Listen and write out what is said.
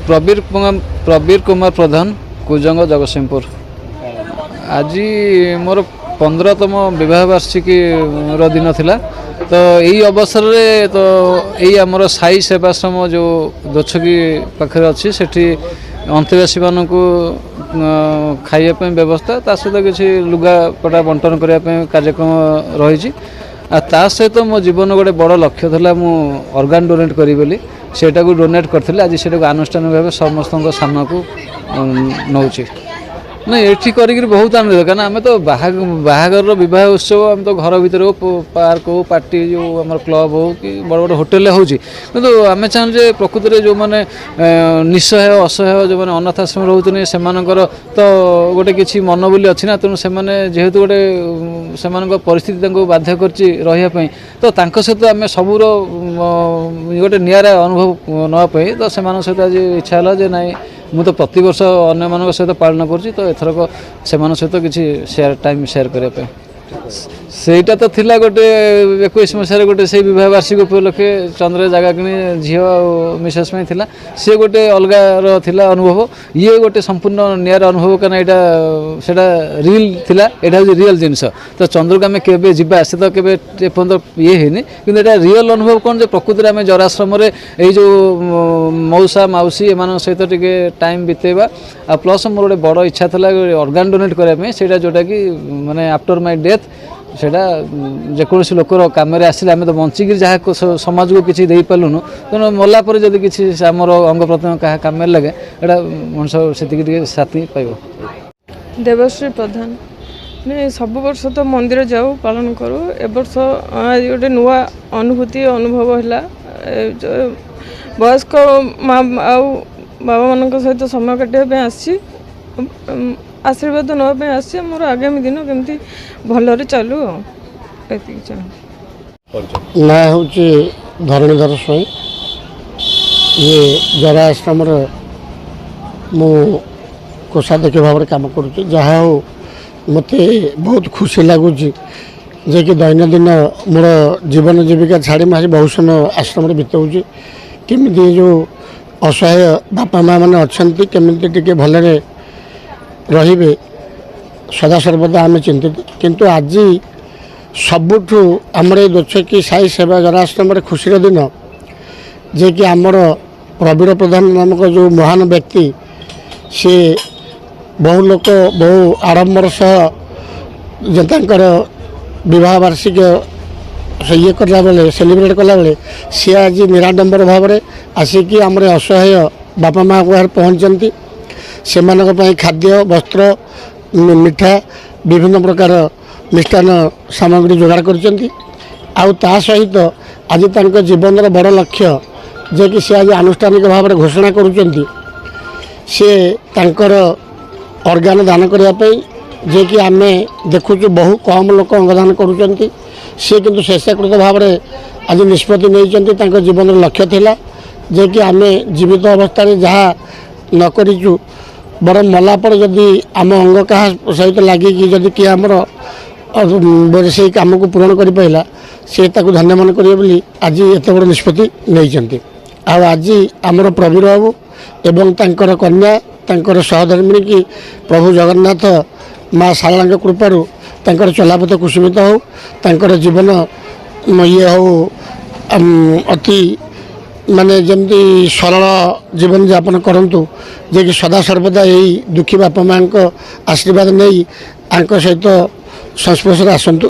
प्रवीर कुमार प्रधान कुजंग जगतसिंहपुर। आज मोर 15तम विवाह वार्षिकी दिन थिला तो यही अवसर रे तो यही आमर साई सेवाश्रम जो दोछकी पाखे अच्छी सेठी अंतवासी मानू खाइबा व्यवस्था ता सहित किसी लुगापटा बंटन करने कार्यक्रम रही सहित मो जीवन गोटे बड़ लक्ष्य था मु ऑर्गन डोनेट करी बोली सेटा को डोनेट करथिले। आज सेटा आनुष्ठानिक भाव समस्त सामना को नौची नहीं ये कर बहुत आनंद कारण आम तो बाहागर बह उत्सव आम तो घर भर हो पार्क हो पार्टी जो आम क्लब हो कि बड़ बड़ होटेल हो आम चाहूँ प्रकृति में जो मैंने निस्सहाय असहाय जो मैंने अनाथ आश्रम रोचे से तो गोटे किसी मन बोली अच्छी ना तेणु से जेहेतु गोटे से परिस्थिति बाध्य करने तो सहित आम सबूर गोटे निरा अनुभव नापी तो से सहित आज इच्छा है ना मु तो प्रति वर्ष अन्य मान सहित पालन कर तो एथरक से सहित किसी शेयर टाइम शेयर करने सेटा तो थिला गोटे 21 मसीह गोटे से विवाह वार्षिक उपलक्षे चंद्र जगह कि झील मिसेस थिला सी गोटे अलगार थिला अनुभव ये गोटे संपूर्ण नियर अनुभव कहीं यहाँ से रियल थिला यहाँ हूँ रियल जिनस तो चंद्र को आम के जा से तो केपर्यंत ये है कि रियल अनुभव कौन जो प्रकृति में जराश्रम जो मौसा मौसी एम सहित टे टाइम बितेबा आ प्लस मोर गोटे बड़ इच्छा था ऑर्गन डोनेट करने जोटा कि माने आफ्टर माय डेथ सेटा जेकोसी लोकर कम आसिले आम तो बंचिक जहाँ समाज को किसी दे पालुनु तेणु मलापर जब किसी आमर अंग प्रत्यंग क्या कम लगे यहाँ मनुष्य से साथी पाइब। देवश्री प्रधान नहीं सब वर्ष तो मंदिर जाऊ पालन करूँ ए वर्ष गोटे नुआ अनुभूति अनुभव है वयस्क माँ आउ बाबा मान सहित समय काटापी आसी आशीर्वाद नापी आसी मोर आगामी दिन केमती भलरे चलू ना हूँ धरणीधर स्वाई ये जरा आश्रम मु कोषाध्यक्ष भाव में कम करुँच जहाँ हो मत बहुत खुशी लगुच जे कि दैनंदिन मोर जीवन जीविका छाड़ी मुझे बहुत समय आश्रम बीताऊँ केमी जो असहाय बापा माँ मैंने अच्छा केमी टे भलरे रे सदा सर्वदा आम चिंतित किंतु आज सबुठू आमर ये दोछकी साई सेवा जराश्रम खुशी दिन जे कि आमर प्रवीर प्रधान नामक जो महान व्यक्ति सी बहु लोक बहु आडंबर सह विवाह वार्षिक से ये करला बेले सेलिब्रेट कला बेले सी आज निराडंबर भाव में आसिकी आमर असहाय बापा माँ को पहुँचती से खाद्य वस्त्र मिठा विभिन्न प्रकार मिष्टान सामग्री जोगाड़ कर सहित आज तक जीवन बड़ लक्ष्य जे कि सी आज आनुष्ठानिक भाव में घोषणा करुँच ऑर्गन दान करने जे कि आम देखु बहु कम लोक अंगदान करुँच सी किंतु शेषाकृत भाव में आज निष्पत्ति नहीं जीवन लक्ष्य थिला जे कि आम जीवित अवस्था जहाँ न करूँ बरम मलापर जदि आम अंग क्या सहित लगे जदि किए आमर से कम को पूरण कर पाला सी धन्य मन करेंगे आज एत बड़ निष्पत्ति नहीं आज आमर प्रवीर बाबू एवं तांकर कन्या तांकर सहधर्मिणी की प्रभु जगन्नाथ माँ शारदा कृपारू तांकर चलापथ कुसुमित हो तांकर जीवन ये हो अति माने जमती सरल जीवन यापन करंतु जे कि सदा सर्वदा यही दुखी बापा माँ आशीर्वाद नहीं आंक सहित संस्पर्श आसतु।